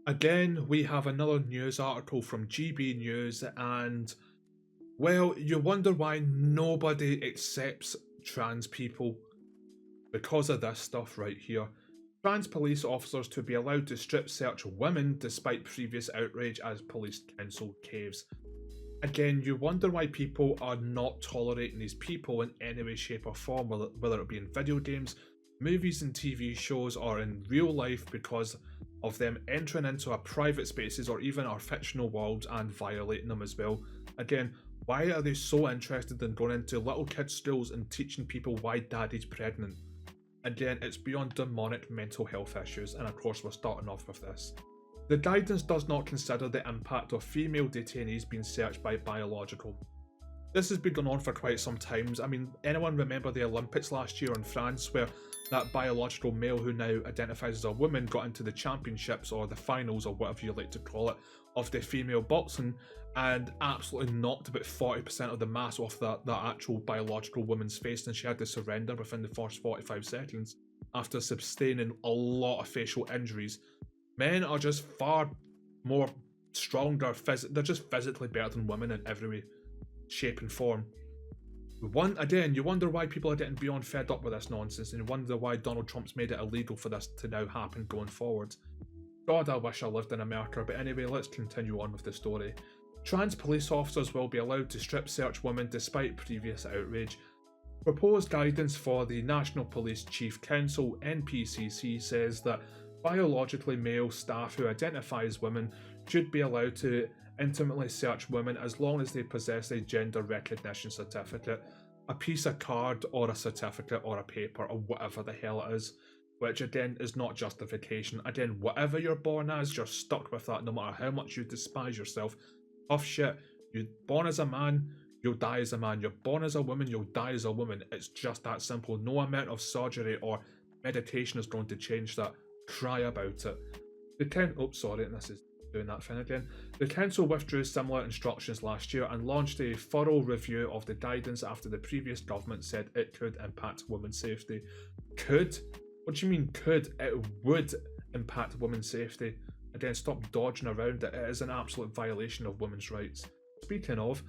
Again, we have another news article from GB News, and well, you wonder why nobody accepts trans people because of this stuff right here. Trans police officers to be allowed to strip search women despite previous outrage as police council caves. Again, you wonder why people are not tolerating these people in any way, shape, or form, whether it be in video games, movies, and TV shows, or in real life, because of them entering into our private spaces or even our fictional worlds and violating them as well. Again, why are they so interested in going into little kids' schools and teaching people why daddy's pregnant? Again, it's beyond demonic mental health issues, and of course, we're starting off with this. The guidance does not consider the impact of female detainees being searched by biological. This has been going on for quite some time. I mean, anyone remember the Olympics last year in France where that biological male who now identifies as a woman got into the championships or the finals or whatever you like to call it of the female boxing and absolutely knocked about 40% of the mass off that actual biological woman's face, and she had to surrender within the first 45 seconds after sustaining a lot of facial injuries. Men are just far more stronger, they're just physically better than women in every way, shape and form. Again, you wonder why people are getting beyond fed up with this nonsense, and you wonder why Donald Trump's made it illegal for this to now happen going forward. God, I wish I lived in America, but anyway, let's continue on with the story. Trans police officers will be allowed to strip search women despite previous outrage. Proposed guidance for the National Police Chief Council (NPCC) says that biologically male staff who identify as women should be allowed to intimately search women as long as they possess a gender recognition certificate, a piece of card or a certificate or a paper or whatever the hell it is, which again is not justification. Again, whatever you're born as, you're stuck with that no matter how much you despise yourself. Tough shit. You're born as a man, you'll die as a man. You're born as a woman, you'll die as a woman. It's just that simple. No amount of surgery or meditation is going to change that. Cry about it. This is doing that thing again. The council withdrew similar instructions last year and launched a thorough review of the guidance after the previous government said it could impact women's safety. Could? What do you mean could? It would impact women's safety. Again, stop dodging around it. It is an absolute violation of women's rights. Speaking of,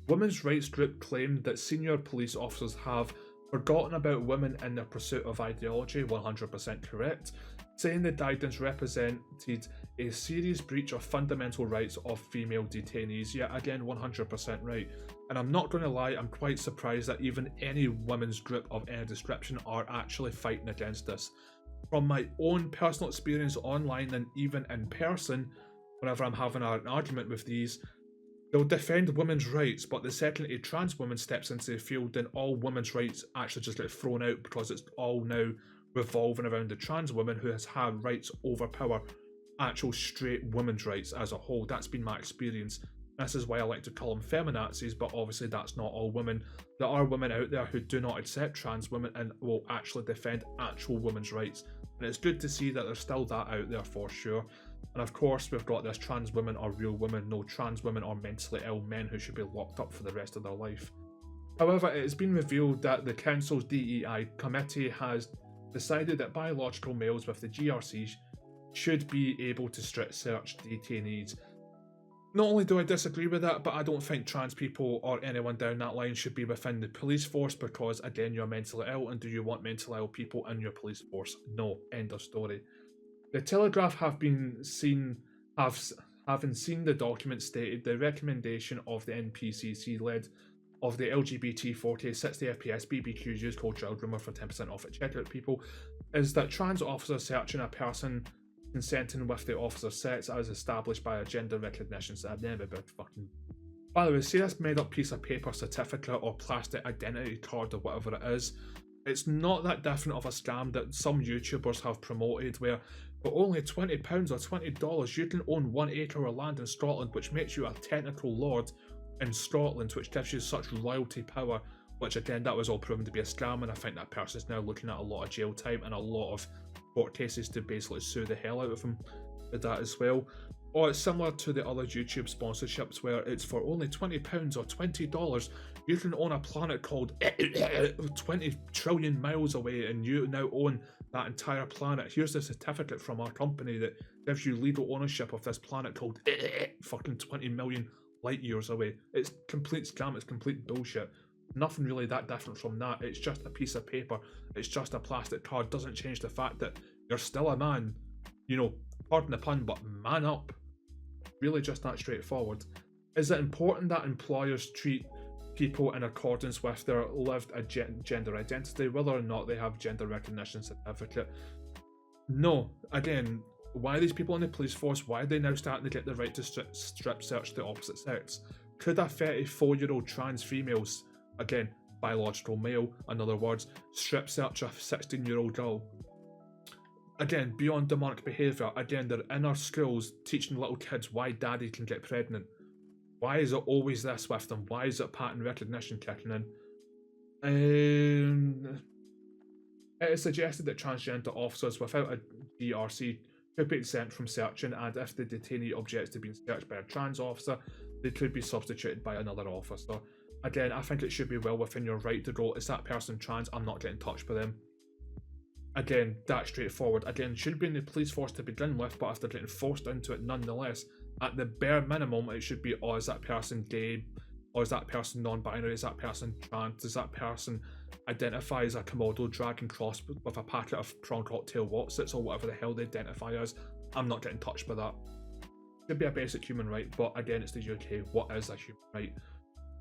women's rights group claimed that senior police officers have forgotten about women in their pursuit of ideology, 100% correct, saying the guidance represented a serious breach of fundamental rights of female detainees. Yeah, again, 100% right. And I'm not going to lie, I'm quite surprised that even any women's group of any description are actually fighting against this. From my own personal experience online and even in person, whenever I'm having an argument with these, they'll defend women's rights, but the second a trans woman steps into the field, then all women's rights actually just get thrown out because it's all now revolving around the trans woman who has had rights overpower actual straight women's rights as a whole. That's been my experience. This is why I like to call them feminazis, but obviously that's not all women. There are women out there who do not accept trans women and will actually defend actual women's rights. And it's good to see that there's still that out there for sure. And of course, we've got this trans women are real women, no trans women are mentally ill men who should be locked up for the rest of their life. However, it has been revealed that the council's DEI committee has decided that biological males with the GRC should be able to strip search detainees. Not only do I disagree with that, but I don't think trans people or anyone down that line should be within the police force because, again, you're mentally ill, and do you want mentally ill people in your police force? No. End of story. The Telegraph having seen the document stated the recommendation of the NPCC led of the LGBT 40 60 FPS BBQs use code child rumor for 10% off at checkout people is that trans officers searching a person consenting with the officer's sex as established by a gender recognition By the way, see this made up piece of paper, certificate or plastic identity card or whatever it is, it's not that different of a scam that some YouTubers have promoted where for only £20 or $20 you can own 1 acre of land in Scotland, which makes you a technical lord in Scotland, which gives you such royalty power, which again, that was all proven to be a scam, and I think that person is now looking at a lot of jail time and a lot of court cases to basically sue the hell out of him with that as well. Or it's similar to the other YouTube sponsorships where it's for only £20 or $20 you can own a planet called 20 trillion miles away, and you now own that entire planet. Here's the certificate from our company that gives you legal ownership of this planet called fucking 20 million light years away. It's complete scam, it's complete bullshit. Nothing really that different from that. It's just a piece of paper, it's just a plastic card. Doesn't change the fact that you're still a man. You know, pardon the pun, but man up. Really just that straightforward. Is it important that employers treat people in accordance with their lived gender identity, whether or not they have gender recognition certificate? No. Again, why are these people in the police force? Why are they now starting to get the right to strip search the opposite sex? Could a 34-year-old trans female, again, biological male, in other words, strip search a 16-year-old girl? Again, beyond demonic behaviour, again, they're in our schools teaching little kids why daddy can get pregnant. Why is it always this with them? Why is it pattern recognition kicking in? It is suggested that transgender officers without a GRC could be exempt from searching, and if the detainee objects to being searched by a trans officer, they could be substituted by another officer. Again, I think it should be well within your right to go, is that person trans? I'm not getting in touch with them. Again, that's straightforward. Again, should be in the police force to begin with, but if they're getting forced into it nonetheless, at the bare minimum, it should be, oh, is that person gay? Or is that person non-binary? Is that person trans? Does that person identify as a Komodo dragon cross with a packet of prawn cocktail Wotsits or whatever the hell they identify as? I'm not getting in touch with that. Should be a basic human right, but again, it's the UK. What is a human right?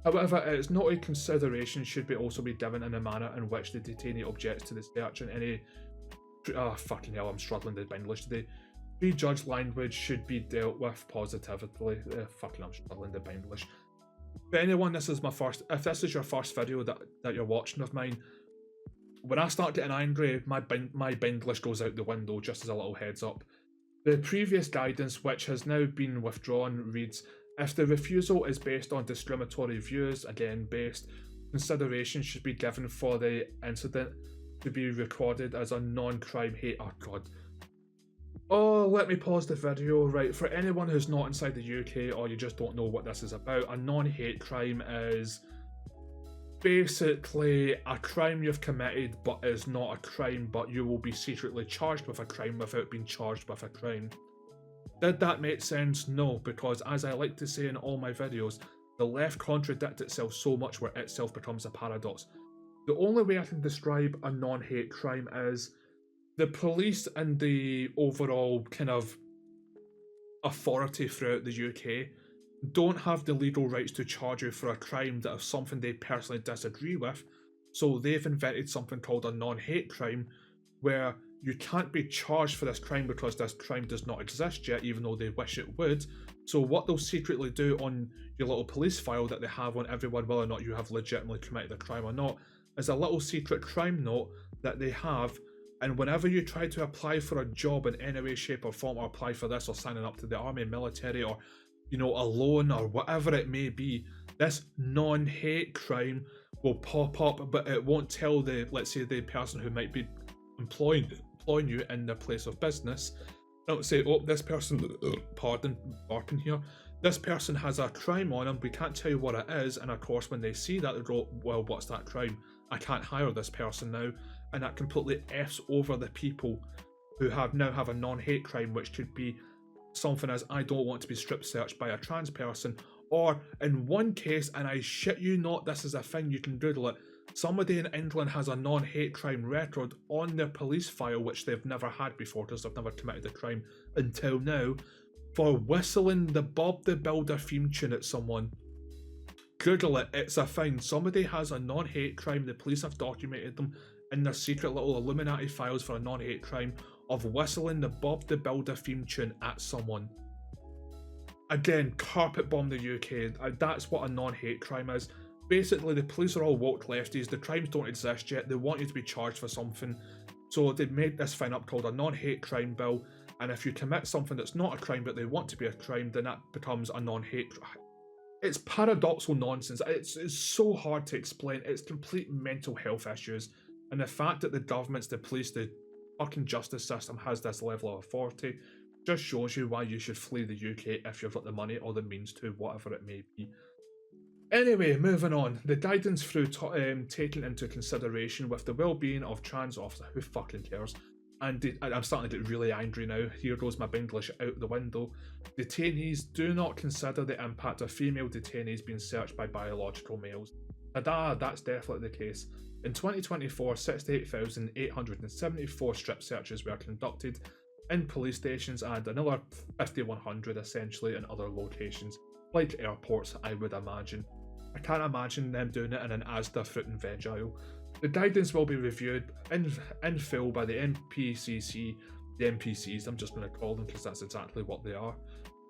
However, it is not a consideration should also be given in the manner in which the detainee objects to the search and any... fucking hell, I'm struggling to English today. Prejudged language should be dealt with positively. Fucking, I'm struggling to English. For anyone, if this is your first video that you're watching of mine, when I start getting angry, my English goes out the window, just as a little heads up. The previous guidance, which has now been withdrawn, reads, if the refusal is based on discriminatory views, again based, consideration should be given for the incident to be recorded as a non-crime hate. Oh god. Oh, let me pause the video. Right, for anyone who's not inside the UK or you just don't know what this is about, a non-hate crime is basically a crime you've committed but is not a crime, but you will be secretly charged with a crime without being charged with a crime. Did that make sense? No, because as I like to say in all my videos, the left contradicts itself so much where itself becomes a paradox. The only way I can describe a non-hate crime is the police and the overall kind of authority throughout the UK don't have the legal rights to charge you for a crime that is something they personally disagree with, so they've invented something called a non-hate crime where you can't be charged for this crime because this crime does not exist yet, even though they wish it would. So what they'll secretly do on your little police file that they have on everyone, whether or not you have legitimately committed a crime or not, is a little secret crime note that they have, and whenever you try to apply for a job in any way, shape or form, or apply for this or signing up to the army, military, or a loan or whatever it may be, this non-hate crime will pop up, but it won't tell let's say the person who might be employing you in their place of business. Don't say, oh, this person, pardon, barking here, this person has a crime on them, we can't tell you what it is, and of course when they see that they go, well, what's that crime? I can't hire this person now, and that completely F's over the people who now have a non-hate crime, which could be something as, I don't want to be strip searched by a trans person, or in one case, and I shit you not, this is a thing, you can Google it, somebody in England has a non-hate crime record on their police file, which they've never had before because they've never committed a crime until now, for whistling the Bob the Builder theme tune at someone. Google it, it's a thing. Somebody has a non-hate crime, the police have documented them in their secret little Illuminati files for a non-hate crime of whistling the Bob the Builder theme tune at someone. Again, carpet bomb the UK, that's what a non-hate crime is. Basically, the police are all woke lefties, the crimes don't exist yet, they want you to be charged for something, so they made this thing up called a non-hate crime bill, and if you commit something that's not a crime but they want to be a crime, then that becomes a non-hate crime. It's paradoxical nonsense, it's so hard to explain, it's complete mental health issues, and the fact that the governments, the police, the fucking justice system has this level of authority just shows you why you should flee the UK if you've got the money or the means to, whatever it may be. Anyway, moving on. The guidance through taken into consideration with the well-being of trans officers. Who fucking cares? And I'm starting to get really angry now. Here goes my English out the window. Detainees do not consider the impact of female detainees being searched by biological males. That's definitely the case. In 2024, 68,874 strip searches were conducted in police stations and another 5,100 essentially in other locations, like airports, I would imagine. I can't imagine them doing it in an Asda fruit and veg aisle. The guidance will be reviewed in full by the NPCC, the NPCs, I'm just going to call them because that's exactly what they are,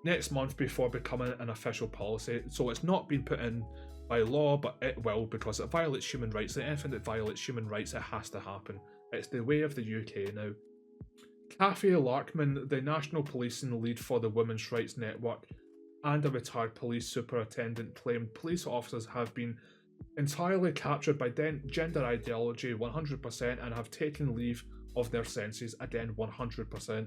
next month before becoming an official policy. So it's not been put in by law, but it will, because it violates human rights, and anything that violates human rights, it has to happen. It's the way of the UK now. Kathy Larkman, the national policing lead for the Women's Rights Network, and a retired police superintendent, claimed police officers have been entirely captured by gender ideology 100% and have taken leave of their senses again 100%.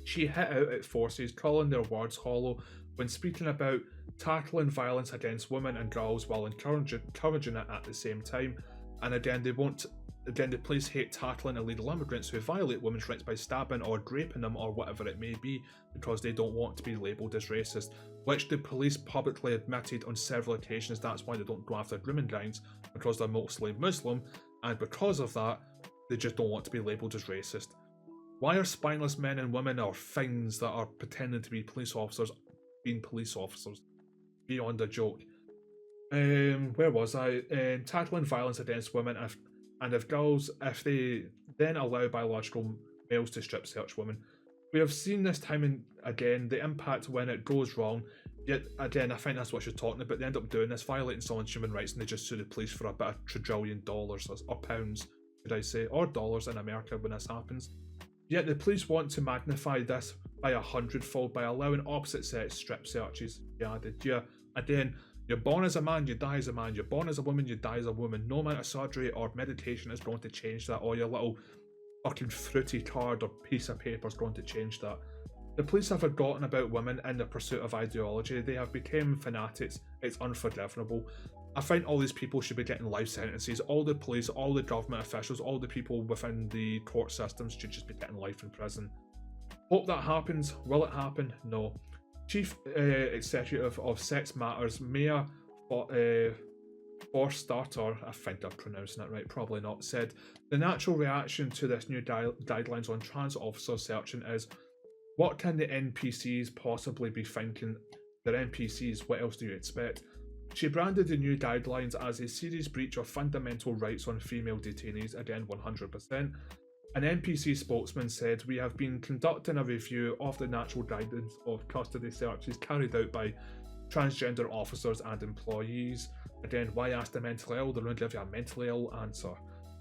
She hit out at forces, calling their words hollow when speaking about tackling violence against women and girls while encouraging it at the same time. And again, the police hate tackling illegal immigrants who violate women's rights by stabbing or raping them or whatever it may be, because they don't want to be labelled as racist, which the police publicly admitted on several occasions. That's why they don't go after grooming gangs, because they're mostly Muslim, and because of that, they just don't want to be labelled as racist. Why are spineless men and women or things that are pretending to be police officers being police officers? Beyond a joke. Where was I? Tackling violence against women if girls, if they then allow biological males to strip search women. We have seen this time and again the impact when it goes wrong. Yet again, I think that's what she's talking about. They end up doing this, violating someone's human rights, and they just sue the police for about $1 trillion or pounds, should I say, or dollars in America when this happens. Yet the police want to magnify this by 100-fold by allowing opposite sex strip searches. Again, you're born as a man, you die as a man. You're born as a woman, you die as a woman. No amount of surgery or medication is going to change that, or your little fucking fruity card or piece of paper is going to change that. The police have forgotten about women in the pursuit of ideology. They have become fanatics. It's unforgivable. I think all these people should be getting life sentences. All the police, all the government officials, all the people within the court systems should just be getting life in prison. Hope that happens. Will it happen? No. Chief Executive of Sex Matters, Maya Forstater, I think I'm pronouncing it right, probably not, said the natural reaction to this new guidelines on trans officer searching is, what can the NPCs possibly be thinking? They're NPCs, what else do you expect? She branded the new guidelines as a serious breach of fundamental rights on female detainees, again 100%. An NPC spokesman said, we have been conducting a review of the natural guidance of custody searches carried out by transgender officers and employees. Again, why ask the mentally ill? They're going to give you a mentally ill answer.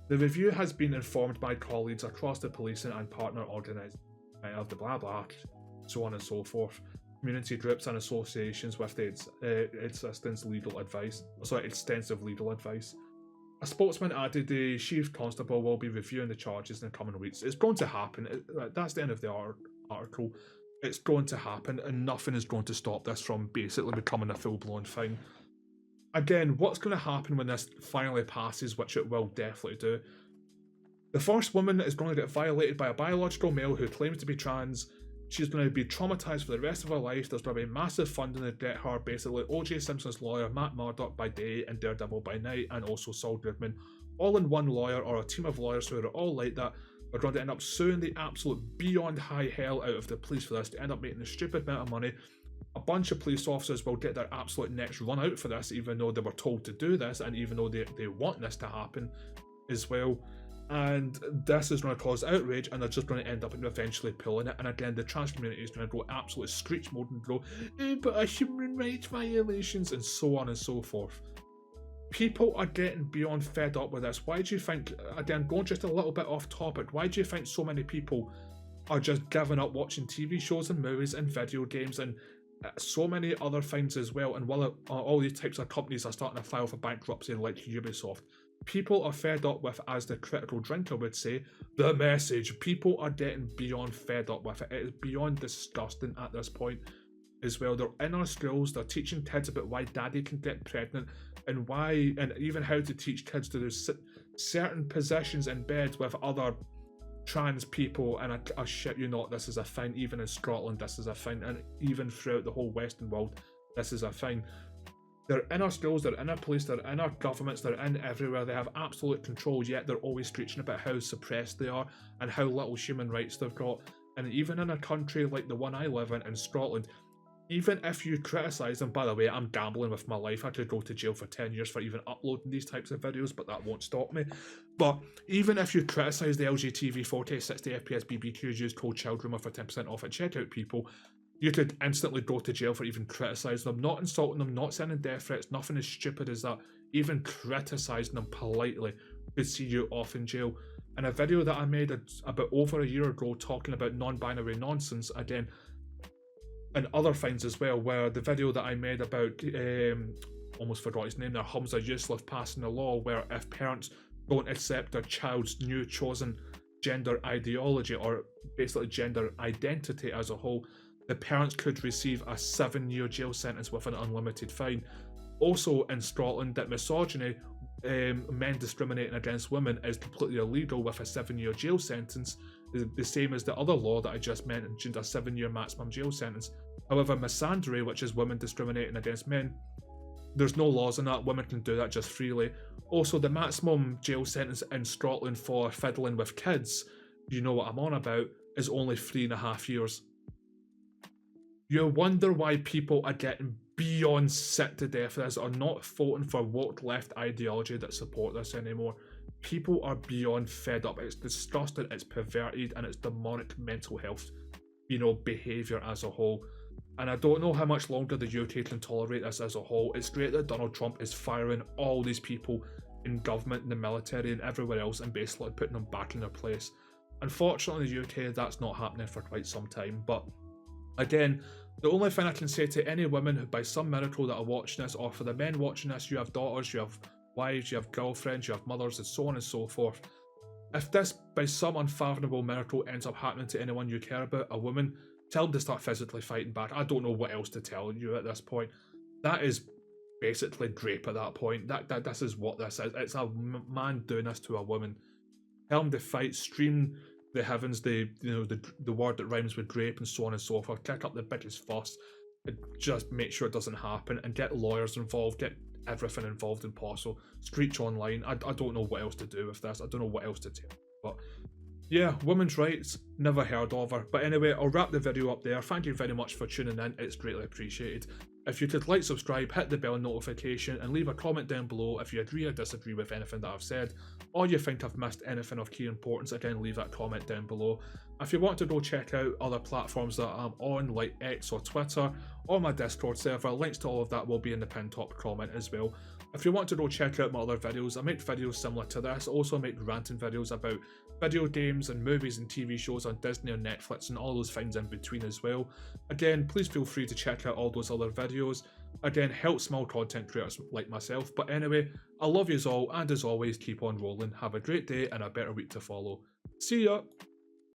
The review has been informed by colleagues across the policing and partner organisations of the blah blah, so on and so forth, community groups and associations with its extensive legal advice. A spokesman added the chief constable will be reviewing the charges in the coming weeks. It's going to happen. That's the end of the article. It's going to happen, and nothing is going to stop this from basically becoming a full-blown thing. Again, what's going to happen when this finally passes, which it will definitely do? The first woman is going to get violated by a biological male who claims to be trans. She's going to be traumatized for the rest of her life. There's going to be massive funding to get her, basically O.J. Simpson's lawyer, Matt Murdock by day and Daredevil by night, and also Saul Goodman, all in one lawyer or a team of lawyers who are all like that. We're going to end up suing the absolute beyond high hell out of the police for this, to end up making a stupid amount of money. A bunch of police officers will get their absolute necks run out for this, even though they were told to do this, and even though they want this to happen as well. And this is going to cause outrage, and they're just going to end up eventually pulling it. And again, the trans community is going to go absolutely screech mode and go, but human rights violations, and so on and so forth. People are getting beyond fed up with this. Why do you think, again, going just a little bit off topic, why do you think so many people are just giving up watching TV shows and movies and video games and so many other things as well? And while all these types of companies are starting to file for bankruptcy like Ubisoft, people are fed up with, as the critical drinker would say, the message. People are getting beyond fed up with it. It is beyond disgusting at this point as well. They're in our schools, they're teaching kids about why daddy can get pregnant and why, and even how to teach kids to do certain positions in bed with other trans people, and I shit you not, this is a thing. Even in Scotland, this is a thing, and even throughout the whole Western world, this is a thing. They're in our schools, they're in our police, they're in our governments, they're in everywhere. They have absolute control, yet they're always screeching about how suppressed they are and how little human rights they've got. And even in a country like the one I live in Scotland, even if you criticise them, by the way, I'm gambling with my life. I could go to jail for 10 years for even uploading these types of videos, but that won't stop me. But even if you criticise the LGTV 40, 60 FPS BBQs used cold children with a 10% off at checkout people, you could instantly go to jail for even criticising them, not insulting them, not sending death threats, nothing as stupid as that. Even criticising them politely could see you off in jail. And a video that I made about over a year ago talking about non-binary nonsense, again, and other things as well, where the video that I made about, almost forgot his name there, Hamza Yusuf passing a law where if parents don't accept their child's new chosen gender ideology, or basically gender identity as a whole, the parents could receive a 7-year jail sentence with an unlimited fine. Also in Scotland, that misogyny, men discriminating against women, is completely illegal with a 7-year jail sentence, the same as the other law that I just mentioned, a 7-year maximum jail sentence. However, misandry, which is women discriminating against men, there's no laws on that. Women can do that just freely. Also, the maximum jail sentence in Scotland for fiddling with kids, you know what I'm on about, is only 3.5 years. You wonder why people are getting beyond sick to death of this, or not voting for woke left ideology that support this anymore. People are beyond fed up. It's disgusting, it's perverted, and it's demonic mental health, behaviour as a whole. And I don't know how much longer the UK can tolerate this as a whole. It's great that Donald Trump is firing all these people in government, in the military, and everywhere else, and basically putting them back in their place. Unfortunately, in the UK, that's not happening for quite some time. But again, the only thing I can say to any women who by some miracle that are watching this, or for the men watching this, you have daughters, you have wives, you have girlfriends, you have mothers, and so on and so forth. If this by some unfathomable miracle ends up happening to anyone you care about, a woman, tell them to start physically fighting back. I don't know what else to tell you at this point. That is basically rape at that point. This is what this is. It's a man doing this to a woman. Tell them to fight, stream the heavens, the word that rhymes with grape, and so on and so forth. Kick up the biggest fuss, and just make sure it doesn't happen, and get lawyers involved, get everything involved in possible. Screech online. I don't know what else to do with this. I don't know what else to tell. But yeah, women's rights, never heard of her. But anyway, I'll wrap the video up there. Thank you very much for tuning in. It's greatly appreciated. If you could like, subscribe, hit the bell notification, and leave a comment down below if you agree or disagree with anything that I've said, or you think I've missed anything of key importance, again, leave that comment down below. If you want to go check out other platforms that I'm on, like X or Twitter, or my Discord server, links to all of that will be in the pinned top comment as well. If you want to go check out my other videos, I make videos similar to this. I also make ranting videos about video games and movies and TV shows on Disney or Netflix and all those things in between as well. Again, please feel free to check out all those other videos. Again, help small content creators like myself. But anyway, I love yous all, and as always, keep on rolling. Have a great day and a better week to follow. See ya!